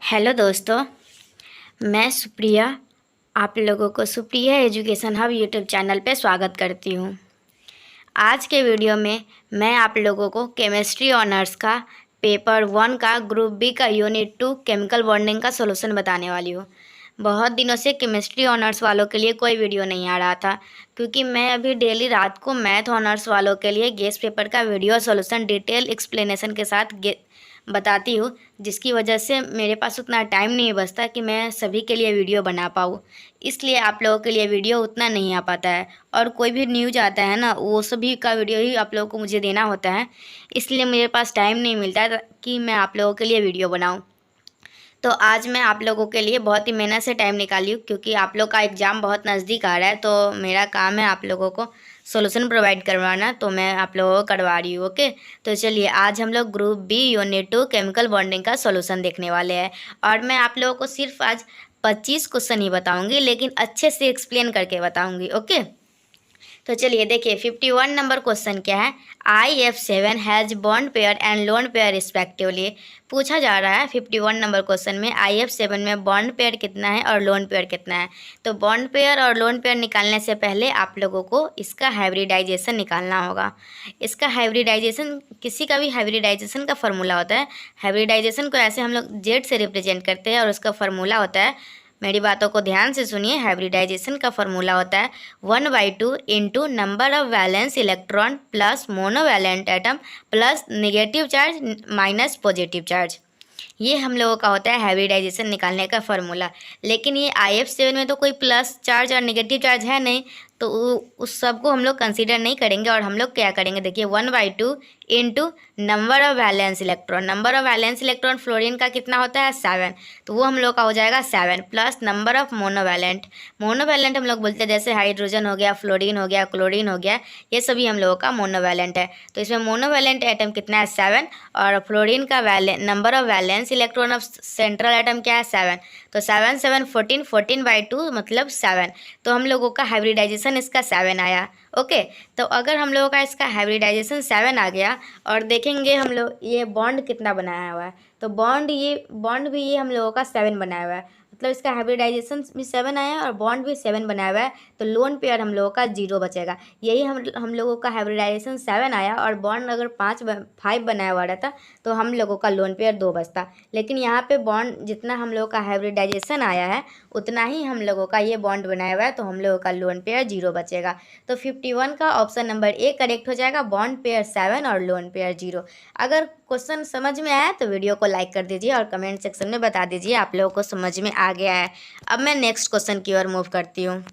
Hello दोस्तों, मैं सुप्रिया आप लोगों को Supriya education hub YouTube channel पे स्वागत करती हूँ। आज के वीडियो में मैं आप लोगों को केमिस्ट्री ऑनर्स का पेपर 1 का ग्रुप बी का यूनिट 2 केमिकल बॉन्डिंग का सॉल्यूशन बताने वाली हूँ। बहुत दिनों से केमिस्ट्री ऑनर्स वालों के लिए कोई वीडियो नहीं आ रहा था, क्योंकि मैं अभी डेली रात को मैथ ऑनर्स वालों के लिए गेस्ट पेपर का वीडियो सॉल्यूशन डिटेल एक्सप्लेनेशन के साथ बताती हूँ, जिसकी वजह से मेरे पास उतना टाइम नहीं बचता कि मैं सभी के लिए वीडियो बना पाऊँ। इसलिए आप लोगों के लिए वीडियो उतना नहीं आ पाता है, और कोई भी न्यूज आता है ना, वो सभी का वीडियो ही आप लोगों को मुझे देना होता है। इसलिए मेरे पास टाइम नहीं मिलता है कि मैं आप लोगों के लिए वीडियो बनाऊँ। तो आज मैं आप लोगों के लिए बहुत ही मेहनत से टाइम निकाली हूँ, क्योंकि आप लोग का एग्ज़ाम बहुत नज़दीक आ रहा है। तो मेरा काम है आप लोगों को सॉल्यूशन प्रोवाइड करवाना, तो मैं आप लोगों को करवा रही हूँ। ओके, तो चलिए आज हम लोग group B unit 2 chemical bonding का सॉल्यूशन देखने वाले हैं। और मैं आप लोगों को सिर्फ आज 25 क्वेश्चन ही बताऊँगी, लेकिन अच्छे से एक्सप्लेन करके बताऊँगी। ओके, तो चलिए देखिए 51 नंबर क्वेश्चन क्या है। IF7 has bond pair and lone pair respectively. पूछा जा रहा है 51 नंबर क्वेश्चन में IF7 में बॉन्ड पेयर कितना है और लोन पेयर कितना है। तो बॉन्ड पेयर और लोन पेयर निकालने से पहले आप लोगों को इसका हाइब्रिडाइजेशन निकालना होगा। इसका हाइब्रिडाइजेशन, किसी का भी हाइब्रिडाइजेशन का फार्मूला होता है। हाइब्रिडाइजेशन को ऐसे हम लोग जेड से रिप्रेजेंट करते हैं, और उसका फार्मूला होता है, मेरी बातों को ध्यान से सुनिए, हाइब्रिडाइजेशन का फार्मूला होता है 1/2 into number of valence electron plus monovalent atom plus negative charge minus positive charge. ये हम लोगों का होता है हाइब्रिडाइजेशन निकालने का फार्मूला। लेकिन ये IF7 में तो कोई प्लस चार्ज और नेगेटिव चार्ज है नहीं, तो उस सब को हम लोग कंसीडर नहीं करेंगे। और हम लोग क्या करेंगे, देखिए 1/2 into number of valence electron. Number of valence electron fluorine का कितना होता है 7, तो वो हम लोग का हो जाएगा 7 plus number of monovalent. Monovalent हम लोग बोलते हैं जैसे हाइड्रोजन हो गया, फ्लोरीन हो गया, क्लोरीन हो गया, ये सभी हम लोगों का मोनोवैलेंट है। तो इसमें मोनोवैलेंट एटम कितना है 7, और फ्लोरीन का number of valence electron of central atom क्या है 7। तो 7 7 14, 14/2 मतलब 7। तो हम लोगों का हाइब्रिडाइजेशन इसका 7 आया। ओके, तो अगर हम लोगों का इसका हाइब्रिडाइजेशन 7 आ गया, और देखेंगे हम लोग ये बॉन्ड कितना बनाया हुआ है, तो बॉन्ड भी ये हम लोगों का 7 बनाया हुआ है, मतलब इसका हाइब्रिडाइजेशन भी 7 आया है और बॉन्ड भी 7 बनाया हुआ है। तो लोन पेयर हम लोगों का 0 बचेगा। यही हम लोगों का हाइब्रिडाइजेशन 7 आया, और बॉन्ड अगर 5 बनाया हुआ रहता, तो हम लोगों का लोन पेयर 2 बचता। लेकिन यहाँ पे बॉन्ड जितना हम लोगों का हाइब्रिडाइजेशन आया है, उतना ही हम लोगों का ये बॉन्ड बनाया हुआ है, तो हम लोगों का लोन पेयर 0 बचेगा। तो 51 का ऑप्शन नंबर ए करेक्ट हो जाएगा, बॉन्ड पेयर 7 और लोन पेयर 0। अगर क्वेश्चन समझ में आया तो वीडियो को लाइक कर दीजिए, और कमेंट सेक्शन में बता दीजिए आप लोगों को समझ में आ गया है। अब मैं नेक्स्ट क्वेश्चन की ओर मूव करती हूँ।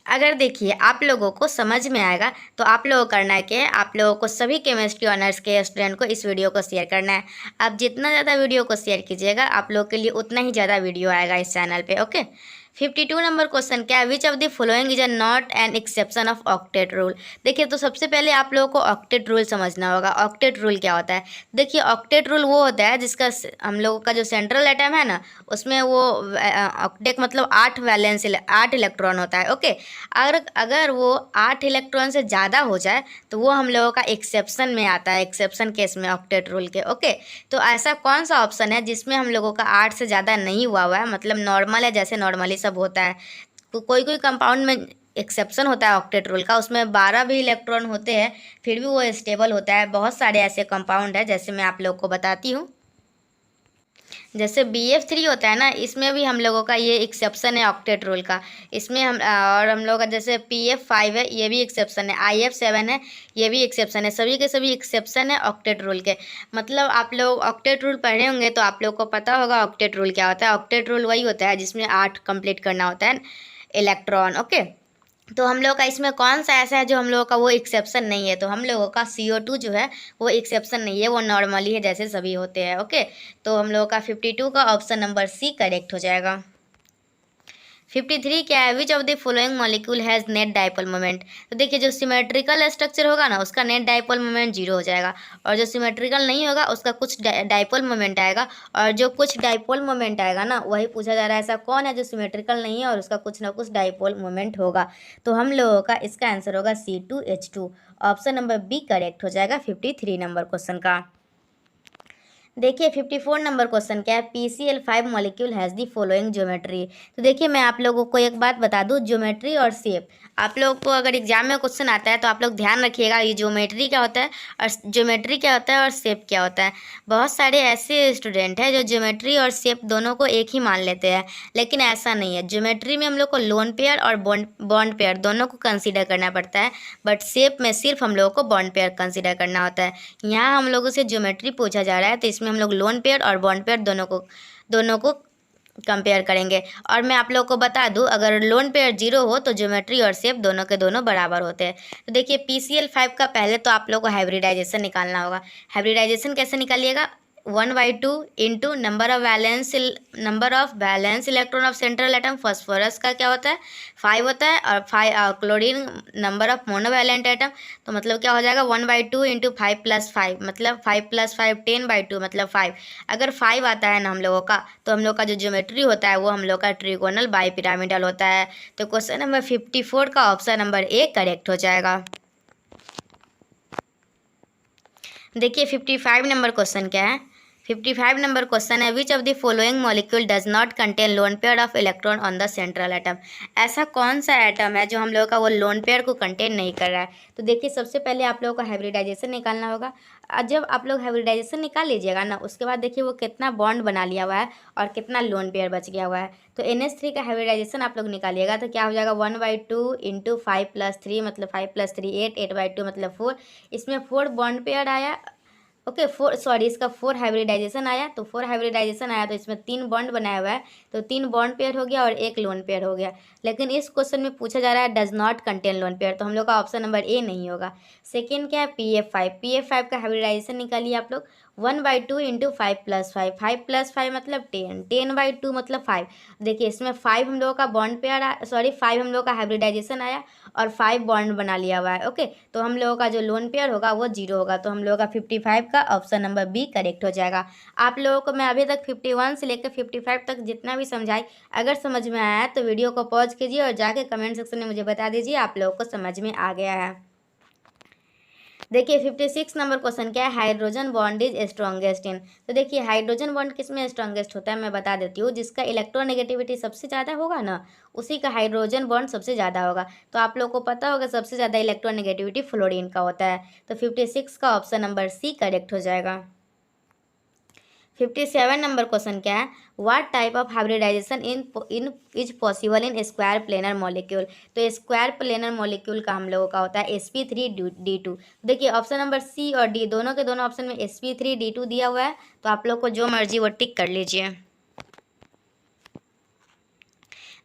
अगर देखिए आप लोगों को समझ में आएगा, तो आप लोगों को करना है कि आप लोगों को सभी केमिस्ट्री ऑनर्स के स्टूडेंट को इस वीडियो को शेयर करना है। आप जितना ज़्यादा वीडियो को शेयर कीजिएगा, आप लोग के लिए उतना ही ज़्यादा वीडियो आएगा इस चैनल पे। ओके, 52 नंबर क्वेश्चन क्या है, which of the following is a not an exception of octet rule. देखिए, तो सबसे पहले आप लोगों को ऑक्टेट रूल समझना होगा। ऑक्टेट रूल क्या होता है, देखिए ऑक्टेट रूल वो होता है जिसका हम लोगों का जो सेंट्रल एटम है ना, उसमें वो ऑक्टेट मतलब 8 इलेक्ट्रॉन होता है। ओके, अगर वो 8 इलेक्ट्रॉन से ज़्यादा हो जाए, तो वो हम लोगों का एक्सेप्शन में आता है, एक्सेप्शन केस में ऑक्टेट रूल के। ओके, तो ऐसा कौन सा ऑप्शन है जिसमें हम लोगों का 8 से ज़्यादा नहीं हुआ है, मतलब नॉर्मल है, जैसे नॉर्मली सब होता है। तो कोई कोई कंपाउंड में एक्सेप्शन होता है ऑक्टेट रूल का, उसमें 12 भी इलेक्ट्रॉन होते हैं, फिर भी वो स्टेबल होता है। बहुत सारे ऐसे कंपाउंड है, जैसे मैं आप लोग को बताती हूँ। जैसे BF3 होता है ना, इसमें भी हम लोगों का ये एक्सेप्शन है ऑक्टेट रूल का। इसमें हम लोगों का जैसे PF5 है, ये भी एक्सेप्शन है। IF7 है, ये भी एक्सेप्शन है। सभी के सभी एक्सेप्शन है ऑक्टेट रूल के। मतलब आप लोग ऑक्टेट रूल पढ़े होंगे, तो आप लोग को पता होगा ऑक्टेट रूल क्या होता है। ऑक्टेट रूल वही होता है जिसमें 8 कंप्लीट करना होता है इलेक्ट्रॉन। ओके, तो हम लोग का इसमें कौन सा ऐसा है जो हम लोगों का वो एक्सेप्शन नहीं है, तो हम लोगों का CO2 जो है वो एक्सेप्शन नहीं है, वो नॉर्मली है जैसे सभी होते हैं। ओके, तो हम लोगों का 52 का ऑप्शन नंबर सी करेक्ट हो जाएगा। 53 क्या है, which of the following molecule has net dipole moment. तो देखिए, जो सिमेट्रिकल स्ट्रक्चर होगा ना, उसका नेट डाइपोल मोमेंट 0 हो जाएगा, और जो सिमेट्रिकल नहीं होगा उसका कुछ डाइपोल मोमेंट आएगा। और जो कुछ डाइपोल मोमेंट आएगा ना, वही पूछा जा रहा है ऐसा कौन है जो सिमेट्रिकल नहीं है और उसका कुछ ना कुछ डाइपोल मोमेंट होगा। तो हम लोगों का इसका आंसर होगा C2H2। Option number B correct हो जाएगा 53 नंबर क्वेश्चन का। देखिए 54 नंबर क्वेश्चन क्या है, PCl5 molecule has the following geometry. तो देखिए मैं आप लोगों को एक बात बता दूं, ज्योमेट्री और शेप आप लोगों को अगर एग्जाम में क्वेश्चन आता है तो आप लोग ध्यान रखिएगा, ये ज्योमेट्री क्या होता है और ज्योमेट्री क्या होता है और शेप क्या होता है। बहुत सारे ऐसे स्टूडेंट हैं जो ज्योमेट्री और शेप दोनों को एक ही मान लेते हैं, लेकिन ऐसा नहीं है। ज्योमेट्री में हम लोग को लोन पेयर और बॉन्ड पेयर दोनों को कंसिडर करना पड़ता है, बट शेप में सिर्फ हम लोगों को बॉन्ड पेयर कंसिडर करना होता है। यहाँ हम लोगों से ज्योमेट्री पूछा जा रहा है तो इसमें हम लोग लोन पेयर और बॉन्ड पेयर दोनों को कंपेयर करेंगे। और मैं आप लोग को बता दूं, अगर लोन पेयर 0 हो तो ज्योमेट्री और शेप दोनों के दोनों बराबर होते हैं। तो देखिए PCl5 का पहले तो आप लोग को हाइब्रिडाइजेशन निकालना होगा। हाइब्रिडाइजेशन कैसे निकालिएगा, 1/2 into number of valence electron of central atom. Phosphorus का क्या होता है, 5 होता है, और 5 chlorine number of monovalent atom. तो मतलब क्या हो जाएगा, 1/2 इंटू 5 + 5 मतलब 5 + 5 10/2 मतलब 5। अगर 5 आता है ना हम लोगों का, तो हम लोग का जो ज्योमेट्री होता है वो हम लोग का ट्रिगोनल बाईपिरामिडल होता है। तो क्वेश्चन नंबर 54 का ऑप्शन नंबर ए करेक्ट हो जाएगा। देखिए 55 नंबर क्वेश्चन क्या है, 55 नंबर क्वेश्चन है, which of the following molecule does not contain loan pair of electron on the central atom. ऐसा कौन सा एटम है जो हम लोगों का वो लोन पेयर को कंटेन नहीं कर रहा है। तो देखिए सबसे पहले आप लोगों को हाइब्रिडाइजेशन निकालना होगा। जब आप लोग हाइब्रिडाइजेशन निकाल लीजिएगा ना, उसके बाद देखिए वो कितना बॉन्ड बना लिया हुआ है और कितना लोन पेयर बच गया हुआ है। तो NH3 का हाइब्रिडाइजेशन आप लोग निकालिएगा तो क्या हो जाएगा, 1/2 इंटू 5 + 3 मतलब 5 + 3 8, 8/2 मतलब 4। इसमें 4 बॉन्ड पेयर आया, ओके 4 सॉरी इसका 4 हाइब्रिडाइजेशन आया। तो 4 हाइब्रिडाइजेशन आया तो इसमें 3 बॉन्ड बनाया हुआ है, तो 3 बॉन्ड पेयर हो गया और 1 लोन पेयर हो गया। लेकिन इस क्वेश्चन में पूछा जा रहा है does not contain lone pair, तो हम लोग का ऑप्शन नंबर ए नहीं होगा। सेकेंड क्या है, PF5 का हाइब्रिडाइजेशन निकालिए आप लोग। 1/2 इंटू 5 + 5, 5 + 5 मतलब 10, 10/2 मतलब 5। देखिए इसमें 5 हम लोगों का बॉन्ड पेयर 5 हम लोग का हाइब्रिडाइजेशन आया और 5 बॉन्ड बना लिया हुआ है। ओके, तो हम लोगों का जो लोन पेयर होगा वो 0 होगा। तो हम लोगों का 55 का ऑप्शन नंबर बी करेक्ट हो जाएगा। आप लोगों को मैं अभी तक 51 से लेकर 55 तक जितना भी समझाई, अगर समझ में आया तो वीडियो को पॉज कीजिए और जाके कमेंट सेक्शन में मुझे बता दीजिए आप लोगों को समझ में आ गया है। देखिए 56 नंबर क्वेश्चन क्या है, hydrogen bond is strongest in. तो देखिए हाइड्रोजन बॉन्ड किस में स्ट्रॉन्गेस्ट होता है मैं बता देती हूँ, जिसका इलेक्ट्रोनेगेटिविटी सबसे ज़्यादा होगा ना, उसी का हाइड्रोजन बॉन्ड सबसे ज़्यादा होगा। तो आप लोग को पता होगा सबसे ज़्यादा इलेक्ट्रोनेगेटिविटी फ्लोरीन का होता है। तो 56 का ऑप्शन नंबर सी करेक्ट हो जाएगा। 57 नंबर क्वेश्चन क्या है, what type of hybridization in is possible in square planar molecule. तो स्क्वायर प्लेनर मॉलिक्यूल का हम लोगों का होता है sp3d2। देखिए ऑप्शन नंबर सी और डी दोनों के दोनों ऑप्शन में sp3d2 दिया हुआ है, तो आप लोग को जो मर्जी वो टिक कर लीजिए।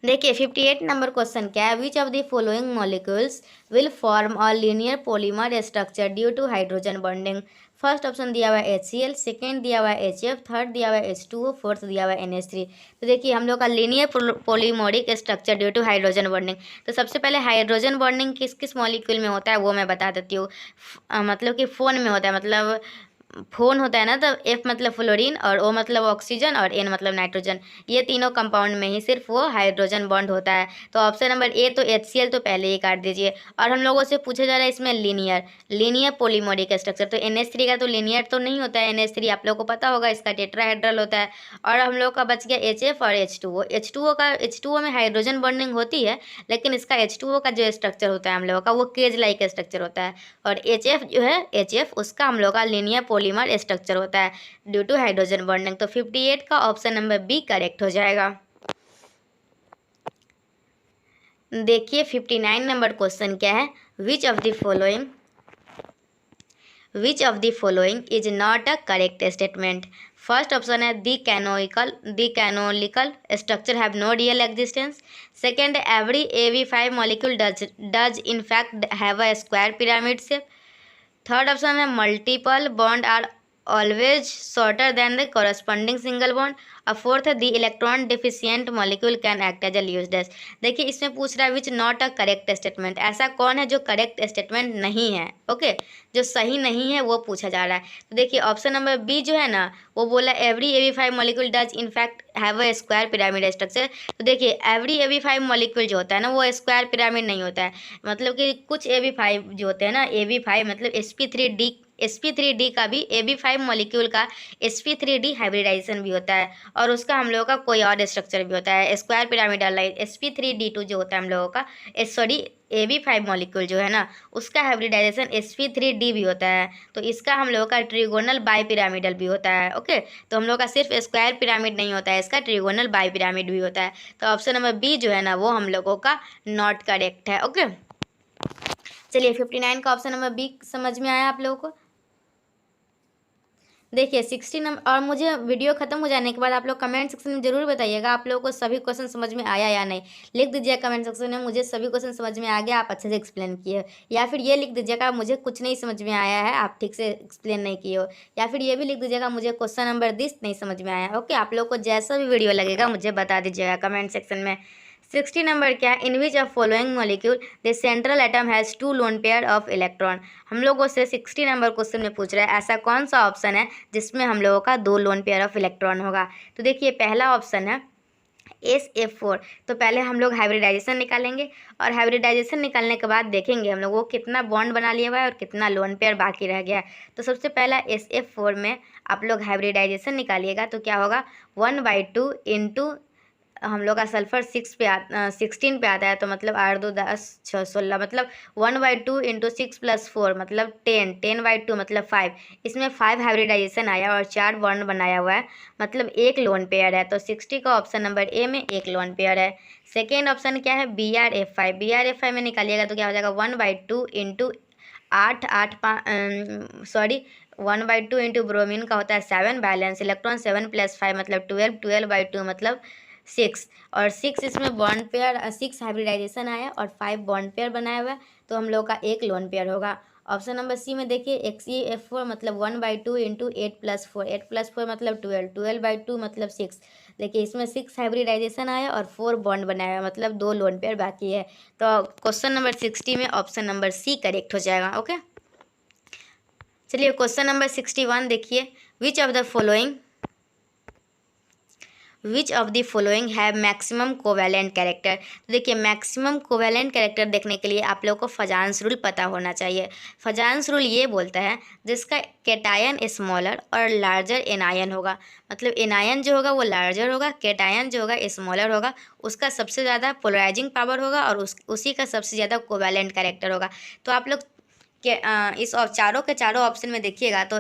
देखिए 58 नंबर क्वेश्चन क्या है, which of the following molecules will form a linear polymer structure due to hydrogen bonding. First option दिया हुआ है HCl, सेकेंड दिया हुआ है HF, थर्ड दिया हुआ है H2O, फोर्थ दिया हुआ है NH3। तो देखिए हम लोग का linear polymeric structure due to hydrogen bonding. तो सबसे पहले हाइड्रोजन बॉन्डिंग किस किस मॉलिक्यूल में होता है वो मैं बता देती हूँ। मतलब कि फोन में होता है, मतलब फोन होता है ना, तो F मतलब फ्लोरीन और O मतलब ऑक्सीजन और N मतलब नाइट्रोजन, ये तीनों कंपाउंड में ही सिर्फ वो हाइड्रोजन बॉन्ड होता है। तो ऑप्शन नंबर ए तो HCl तो पहले ही काट दीजिए। और हम लोगों से पूछा जा रहा है इसमें लीनियर पॉलीमोरिक स्ट्रक्चर, तो NH3 का तो लीनियर तो नहीं होता है, NH3 आप लोग को पता होगा इसका टेट्राहेड्रल होता है। और हम लोग का बच गया HF और H2O में हाइड्रोजन बॉन्डिंग होती है, लेकिन इसका H2O का जो स्ट्रक्चर होता है हम लोगों का वो केज लाइक स्ट्रक्चर होता है। और HF जो है HF उसका हम लोग का लीनियर पॉलीमर स्ट्रक्चर होता है ड्यू टू हाइड्रोजन बॉन्डिंग। तो 58 का ऑप्शन नंबर बी करेक्ट हो जाएगा। देखिए 59 नंबर क्वेश्चन क्या है, which of the following is not a correct statement. First option है the canonical structure have no real existence. Second, every AB5 molecule does in fact have a square pyramid shape. Third option है multiple bond are always shorter than the corresponding single bond. और fourth है the electron deficient molecule can act as a Lewis dash. देखिए इसमें पूछ रहा है which not a correct statement, ऐसा कौन है जो करेक्ट स्टेटमेंट नहीं है। ओके, जो सही नहीं है वो पूछा जा रहा है। तो देखिए ऑप्शन नंबर बी जो है ना, वो बोला every AB5 molecule does in fact have a square pyramid structure. तो देखिए एवरी AB5 मॉलिक्यूल जो होता है ना वो स्क्वायर पिरामिड नहीं होता है, मतलब कि कुछ AB5 जो होते हैं ना, AB5 मतलब sp3d sp3d का भी ab5 मॉलिक्यूल का sp3d हाइब्रिडाइजेशन भी होता है और उसका हम लोगों का कोई और स्ट्रक्चर भी होता है। स्क्वायर पिरामिडल लाइन sp3d2 जो होता है हम लोगों का सॉरी ab5 मॉलिक्यूल जो है ना उसका हाइब्रिडाइजेशन sp3d भी होता है। तो इसका हम लोगों का ट्रिगोनल बाई पिरामिडल भी होता है। ओके, तो हम लोग का सिर्फ स्क्वायर पिरामिड नहीं होता है, इसका ट्रिगोनल बाई पिरामिड भी होता है। तो ऑप्शन नंबर बी जो है ना वो हम लोगों का नॉट करेक्ट है। ओके, चलिए 59 का ऑप्शन नंबर बी समझ में आया आप लोगों को। देखिए 60 नंबर, और मुझे वीडियो खत्म हो जाने के बाद आप लोग कमेंट सेक्शन में जरूर बताइएगा आप लोगों को सभी क्वेश्चन समझ में आया या नहीं। लिख दीजिएगा कमेंट सेक्शन में मुझे सभी क्वेश्चन समझ में आ गया, आप अच्छे से एक्सप्लेन किए, या फिर ये लिख दीजिएगा मुझे कुछ नहीं समझ में आया है, आप ठीक से एक्सप्लेन नहीं किए हो, या फिर ये भी लिख दीजिएगा मुझे क्वेश्चन नंबर 10 नहीं समझ में आया। ओके, आप लोग को जैसा भी वीडियो लगेगा मुझे बता दीजिएगा कमेंट सेक्शन में। 60 नंबर क्या है, in which of following molecule the central atom has 2 lone pair of electron. हम लोगों से 60 नंबर क्वेश्चन में पूछ रहा है ऐसा कौन सा ऑप्शन है जिसमें हम लोगों का 2 लोन पेयर ऑफ इलेक्ट्रॉन होगा। तो देखिए पहला ऑप्शन है SF4। तो पहले हम लोग हाइब्रिडाइजेशन निकालेंगे और हाइब्रिडाइजेशन निकालने के बाद देखेंगे हम लोग वो कितना बॉन्ड बना लिया हुआ है और कितना लोन पेयर बाकी रह गया है। तो सबसे पहला SF4 में आप लोग हाइब्रिडाइजेशन निकालिएगा तो क्या होगा 1/2 इंटू हम लोग का सल्फर 16 पे आता है, तो मतलब 8 2 10 6 16 मतलब 1/2 इंटू 6 + 4 मतलब 10/2 मतलब 5। इसमें 5 हाइब्रिडाइजेशन आया और 4 बॉन्ड बनाया हुआ है, मतलब एक लोन पेयर है। तो 60 का ऑप्शन नंबर ए में एक लोन पेयर है। सेकेंड ऑप्शन क्या है BrF5 में निकालिएगा तो क्या हो जाएगा 1/2 इंटू 1/2 इंटू ब्रोमीन का होता है 7 बैलेंस इलेक्ट्रॉन 7 + 5 मतलब 12/2 मतलब 6 और 6 इसमें बॉन्ड पेयर 6 हाइब्रिडाइजेशन आया और 5 बॉन्ड पेयर बनाया हुआ है, तो हम लोग का एक लोन पेयर होगा। ऑप्शन नंबर सी में देखिए XeF4 मतलब 1/2 इंटू 8 + 4 8 + 4 मतलब 12/2 मतलब 6। देखिए इसमें 6 हाइब्रिडाइजेशन आया और 4 बॉन्ड बनाया हुआ मतलब 2 लोन पेयर बाकी है। तो क्वेश्चन नंबर 60 में ऑप्शन नंबर सी करेक्ट हो जाएगा। ओके, चलिए क्वेश्चन नंबर 61 देखिए, विच of the following have maximum covalent character. तो देखिए मैक्सिमम कोवैलेंट कैरेक्टर देखने के लिए आप लोगों को फजांस रूल पता होना चाहिए। फजांस रूल ये बोलता है जिसका कैटायन स्मॉलर और लार्जर एनायन होगा, मतलब एनायन जो होगा वो लार्जर होगा, कैटायन जो होगा स्मॉलर होगा, उसका सबसे ज़्यादा पोलराइजिंग पावर होगा और उसी का सबसे ज़्यादा कोवैलेंट कैरेक्टर होगा। तो आप लोग के इस चारों के चारों ऑप्शन में देखिएगा तो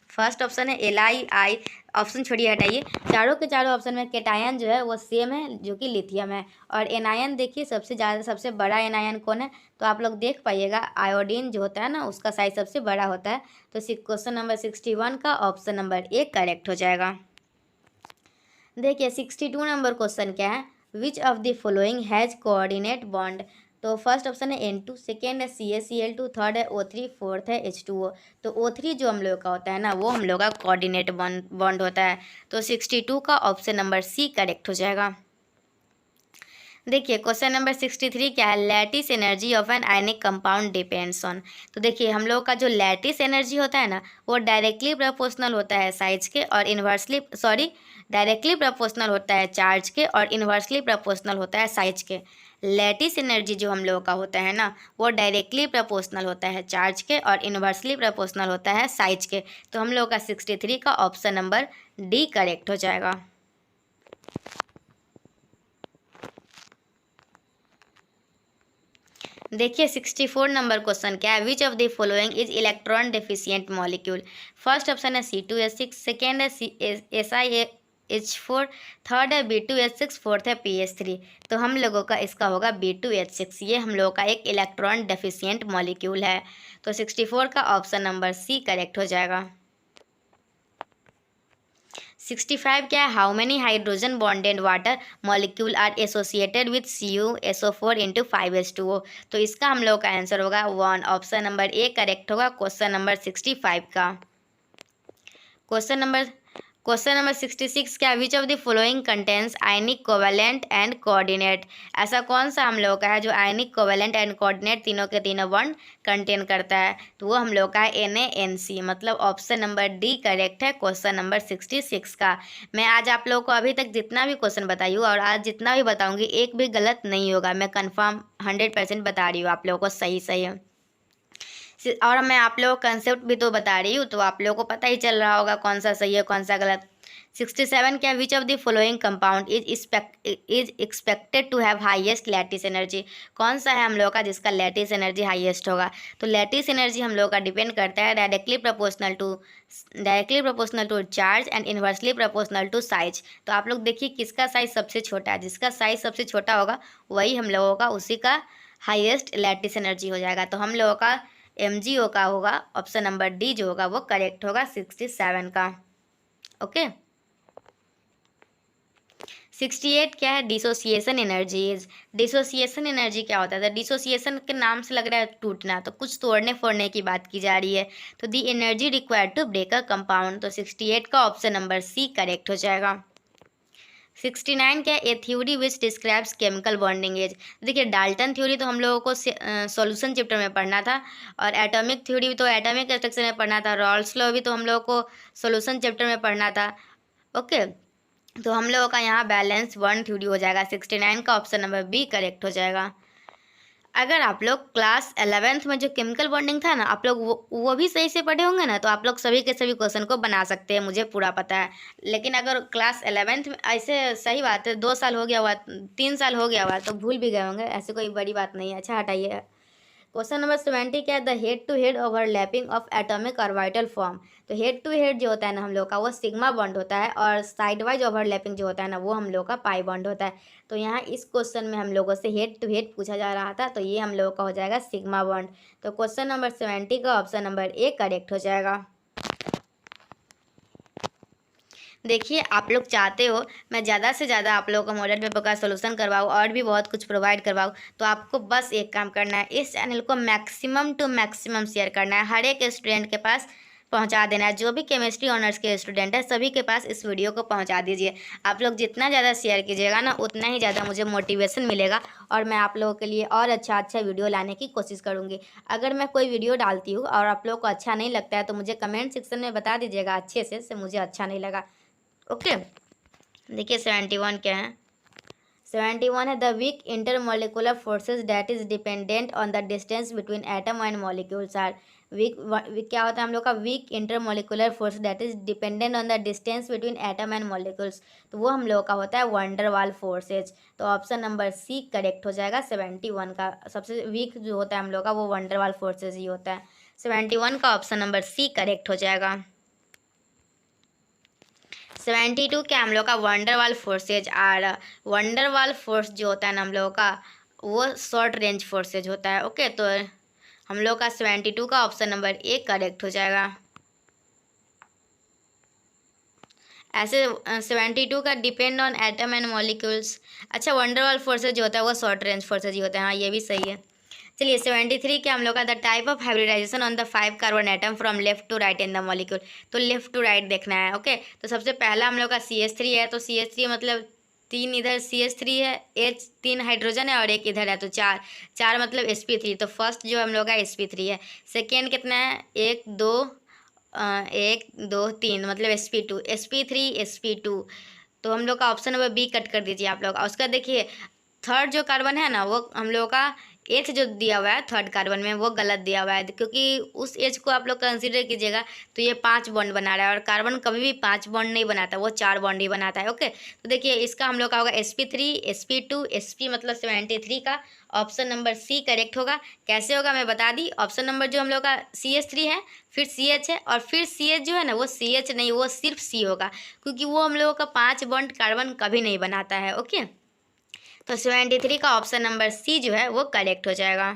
फर्स्ट ऑप्शन है Li, ऑप्शन छोड़िए हटाइए, चारों के चारों ऑप्शन में कैटायन जो है वो सेम है जो कि लिथियम है, और एनायन देखिए सबसे बड़ा एनायन कौन है, तो आप लोग देख पाइएगा आयोडीन जो होता है ना उसका साइज सबसे बड़ा होता है। तो क्वेश्चन नंबर 61 का ऑप्शन नंबर ए करेक्ट हो जाएगा। देखिए 62 नंबर क्वेश्चन क्या है, which of the following has coordinate bond. तो फर्स्ट ऑप्शन है N2, सेकेंड है CaCl2, थर्ड है O3, फोर्थ है H2O। तो O3 जो हम लोग का होता है ना वो हम लोग का कोऑर्डिनेट बॉन्ड होता है। तो 62 का ऑप्शन नंबर सी करेक्ट हो जाएगा। देखिए क्वेश्चन नंबर 63 क्या है, lattice energy of an ionic compound depends on. तो देखिए हम लोग का जो लैटिस एनर्जी होता है ना वो डायरेक्टली प्रोपोर्शनल होता है साइज के और डायरेक्टली प्रोपोर्शनल होता है चार्ज के और इन्वर्सली प्रोपोर्शनल होता है साइज के। लैटिस एनर्जी जो हम लोगों का होता है ना वो डायरेक्टली प्रोपोर्शनल होता है चार्ज के और इन्वर्सली प्रोपोर्शनल होता है साइज के। तो हम लोग का 63 का ऑप्शन नंबर डी करेक्ट हो जाएगा। देखिए 64 नंबर क्वेश्चन क्या है, which of the following is electron deficient molecule. First option है C2H6, सेकेंड है SiH4, थर्ड है B2H6, फोर्थ है PH3। तो हम लोगों का इसका होगा B2H6, ये हम लोगों का एक इलेक्ट्रॉन डेफिशिएंट मॉलिक्यूल है। तो 64 का ऑप्शन नंबर सी करेक्ट हो जाएगा। 65 क्या है, how many hydrogen bonded water molecule are associated with CuSO4 into 5H2O। तो इसका हम लोग का आंसर होगा 1, ऑप्शन नंबर ए करेक्ट होगा क्वेश्चन नंबर 65 का। क्वेश्चन नंबर 66 क्या, which of the following contains ionic covalent and coordinate. ऐसा कौन सा हम लोग का है जो आयनिक कोवैलेंट एंड कोऑर्डिनेट तीनों के तीनों बॉन्ड कंटेन करता है, तो वो हम लोग का है NaNC, मतलब ऑप्शन नंबर डी करेक्ट है क्वेश्चन नंबर 66 का। मैं आज आप लोगों को अभी तक जितना भी क्वेश्चन बताई हूँ और आज जितना भी बताऊँगी एक भी गलत नहीं होगा, मैं कन्फर्म 100% बता रही हूँ आप लोगों को सही है। और मैं आप लोगों को कंसेप्ट भी तो बता रही हूँ, तो आप लोगों को पता ही चल रहा होगा कौन सा सही है कौन सा गलत। 67 क्या, which of the following compound is expected to have highest lattice energy. कौन सा है हम लोगों का जिसका लैटिस एनर्जी हाईएस्ट होगा। तो लैटिस एनर्जी हम लोगों का डिपेंड करता है directly proportional to charge and inversely proportional to size. तो आप लोग देखिए किसका साइज सबसे छोटा है, जिसका साइज सबसे छोटा होगा वही हम लोगों का उसी का हाईएस्ट लैटिस एनर्जी हो जाएगा। तो हम लोगों का MgO का होगा ऑप्शन नंबर डी जो होगा वो करेक्ट होगा 67 का। ओके। 68 क्या है, डिसोसिएशन एनर्जीज। डिसोसिएशन एनर्जी क्या होता है, तो डिसोसिएशन के नाम से लग रहा है टूटना, तो कुछ तोड़ने फोड़ने की बात की जा रही है। तो the energy required to break a compound, तो 68 का ऑप्शन नंबर सी करेक्ट हो जाएगा। 69 क्या है, a theory which describes chemical bonding as. देखिए डाल्टन थ्योरी तो हम लोगों को सॉल्यूशन चैप्टर में पढ़ना था, और एटॉमिक थ्योरी भी तो एटॉमिक स्ट्रक्चर में पढ़ना था, रॉल्स लॉ भी तो हम लोगों को सॉल्यूशन चैप्टर में पढ़ना था। ओके, तो हम लोगों का यहाँ बैलेंस वन थ्योरी हो जाएगा। 69 का ऑप्शन नंबर बी करेक्ट हो जाएगा। अगर आप लोग क्लास 11th में जो केमिकल बॉन्डिंग था ना, आप लोग वो भी सही से पढ़े होंगे ना, तो आप लोग सभी के सभी क्वेश्चन को बना सकते हैं, मुझे पूरा पता है। लेकिन अगर क्लास 11th में ऐसे, सही बात है 2 साल हो गया हुआ, 3 साल हो गया हुआ, तो भूल भी गए होंगे, ऐसे कोई बड़ी बात नहीं है। अच्छा हटाइए। क्वेश्चन नंबर 70 क्या है, the head to head overlapping of atomic orbital form. तो हेड टू हेड जो होता है ना हम लोग का वो सिग्मा बॉन्ड होता है, और साइड वाइज ओवरलैपिंग जो होता है ना वो हम लोग का पाई बॉन्ड होता है। तो यहाँ इस क्वेश्चन में हम लोगों से हेड टू हेड पूछा जा रहा था, तो ये हम लोगों का हो जाएगा सिग्मा बॉन्ड। तो क्वेश्चन नंबर 70 का ऑप्शन नंबर ए करेक्ट हो जाएगा। देखिए आप लोग चाहते हो मैं ज़्यादा से ज़्यादा आप लोगों को मॉडल पेपर का सोल्यूशन करवाऊँ और भी बहुत कुछ प्रोवाइड करवाऊँ, तो आपको बस एक काम करना है, इस चैनल को मैक्सिमम टू मैक्सिमम शेयर करना है, हर एक स्टूडेंट के पास पहुंचा देना है। जो भी केमिस्ट्री ऑनर्स के स्टूडेंट है सभी के पास इस वीडियो को पहुंचा दीजिए। आप लोग जितना ज़्यादा शेयर कीजिएगा ना उतना ही ज़्यादा मुझे मोटिवेशन मिलेगा, और मैं आप लोगों के लिए और अच्छा वीडियो लाने की कोशिश करूँगी। अगर मैं कोई वीडियो डालती हूँ और आप लोग को अच्छा नहीं लगता है तो मुझे कमेंट सेक्शन में बता दीजिएगा अच्छे से मुझे अच्छा नहीं लगा। ओके, देखिए 71 क्या है, 71 है, the weak intermolecular forces that is dependent on the distance between atom and molecules are. Weak क्या होता है हम लोग का, weak intermolecular force that is dependent on the distance between atom and molecules, तो वो हम लोग का होता है वंडरवाल फोर्सेज। तो ऑप्शन नंबर सी करेक्ट हो जाएगा। 71 का सबसे वीक जो होता है हम लोग का वो वंडरवाल फोर्सेज ही होता है। 71 का ऑप्शन नंबर सी करेक्ट हो जाएगा। 72 क्या हम लोग का, van der Waals forces are. Van der Waals force जो होता है ना हम लोगों का वो शॉर्ट रेंज फोर्सेज होता है। ओके, तो हम लोग का 72 का ऑप्शन नंबर ए करेक्ट हो जाएगा। ऐसे 72 का depend on atom and molecules. अच्छा, वंडरवाल फोर्सेज जो होता है वो शॉर्ट रेंज फोर्सेज ही होता है, हाँ ये भी सही है। चलिए 73 क्या हम लोग का, the type of hybridization on the 5 carbon atom from left to right in the molecule. तो लेफ्ट टू राइट देखना है। ओके, तो सबसे पहला हम लोग का CH3 है, तो CH3 मतलब 3 इधर CH3 है, H 3 हाइड्रोजन है और एक इधर है, तो 4 मतलब sp3। तो फर्स्ट जो हम लोग का sp3 है। सेकेंड कितना है, 1 2 3 मतलब sp2, sp3 sp2। तो हम लोग का ऑप्शन नंबर बी कट कर दीजिए आप लोग। और उसका देखिए थर्ड जो कार्बन है ना वो हम लोग का एथ जो दिया हुआ है थर्ड कार्बन में वो गलत दिया हुआ है, क्योंकि उस एज को आप लोग कंसीडर कीजिएगा तो ये 5 बॉन्ड बना रहा है, और कार्बन कभी भी 5 बॉन्ड नहीं बनाता, वो 4 बॉन्ड ही बनाता है। ओके, तो देखिए इसका हम लोग का होगा sp3 sp2 sp मतलब 73 का ऑप्शन नंबर सी करेक्ट होगा। कैसे होगा मैं बता दी, ऑप्शन नंबर जो हम लोग का CH3 है, फिर CH है, और फिर CH जो है ना वो CH नहीं, वो सिर्फ C होगा, क्योंकि वो हम लोगों का 5 बॉन्ड कार्बन कभी नहीं बनाता है। ओके, तो 73 का ऑप्शन नंबर सी जो है वो करेक्ट हो जाएगा।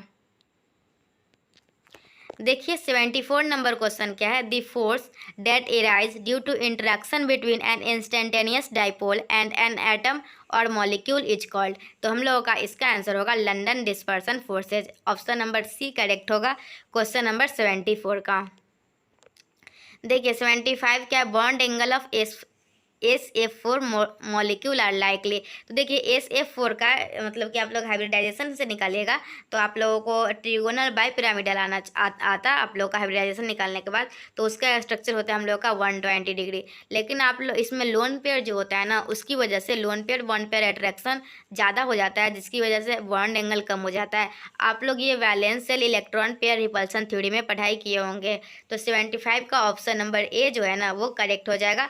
देखिए 74 नंबर क्वेश्चन क्या है, the force that arise due to interaction between an instantaneous dipole and an atom or molecule is called. तो हम लोगों का इसका आंसर होगा London dispersion forces. Option number C correct होगा क्वेश्चन नंबर 74 का। देखिए 75 क्या, bond angle of SF4 molecule are likely. तो देखिए SF4 का मतलब कि आप लोग हाइब्रिडाइजेशन से निकालिएगा तो आप लोगों को ट्रिगोनल बाई पिरामिडल आता आप लोग का हाइब्रिडाइजेशन निकालने के बाद। तो उसका स्ट्रक्चर होता है हम लोग का 120 डिग्री। लेकिन आप लोग इसमें लोन पेयर जो होता है ना, उसकी वजह से lone pair bond pair attraction ज़्यादा हो जाता है, जिसकी वजह से बॉन्ड एंगल कम हो जाता है। आप लोग ये valence shell electron pair repulsion theory में पढ़ाई किए होंगे। तो 75 का ऑप्शन नंबर ए जो है ना वो करेक्ट हो जाएगा।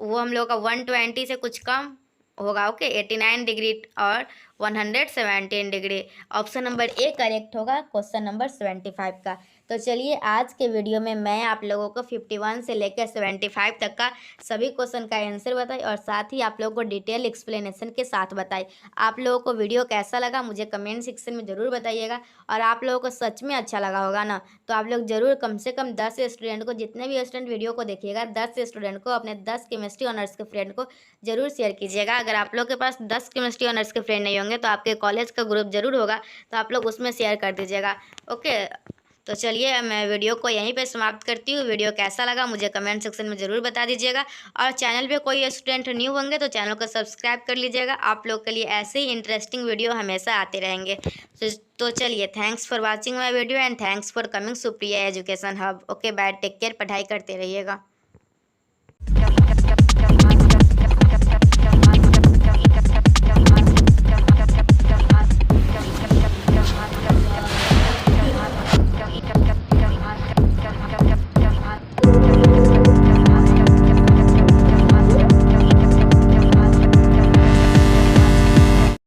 वो हम लोग का 120 से कुछ कम होगा। ओके, 89 डिग्री और 117 degree. Option number A correct होगा क्वेश्चन नंबर 75 का। तो चलिए आज के वीडियो में मैं आप लोगों को 51 से लेकर 75 तक का सभी क्वेश्चन का आंसर बताई और साथ ही आप लोगों को डिटेल एक्सप्लेनेशन के साथ बताई। आप लोगों को वीडियो कैसा लगा मुझे कमेंट सेक्शन में ज़रूर बताइएगा। और आप लोगों को सच में अच्छा लगा होगा ना, तो आप लोग ज़रूर कम से कम 10 स्टूडेंट को, जितने भी स्टूडेंट वीडियो को देखिएगा 10 स्टूडेंट को, अपने 10 केमिस्ट्री ऑनर्स के फ्रेंड को ज़रूर शेयर कीजिएगा। अगर आप लोग के पास 10 केमिस्ट्री ऑनर्स के फ्रेंड नहीं होंगे तो आपके कॉलेज का ग्रुप जरूर होगा, तो आप लोग उसमें शेयर कर दीजिएगा। ओके, तो चलिए मैं वीडियो को यहीं पे समाप्त करती हूँ। वीडियो कैसा लगा मुझे कमेंट सेक्शन में ज़रूर बता दीजिएगा। और चैनल पे कोई स्टूडेंट न्यू होंगे तो चैनल को सब्सक्राइब कर लीजिएगा। आप लोग के लिए ऐसे ही इंटरेस्टिंग वीडियो हमेशा आते रहेंगे। तो चलिए, thanks for watching my video and thanks for coming Supriya education hub. Okay bye, take care, पढ़ाई करते रहिएगा।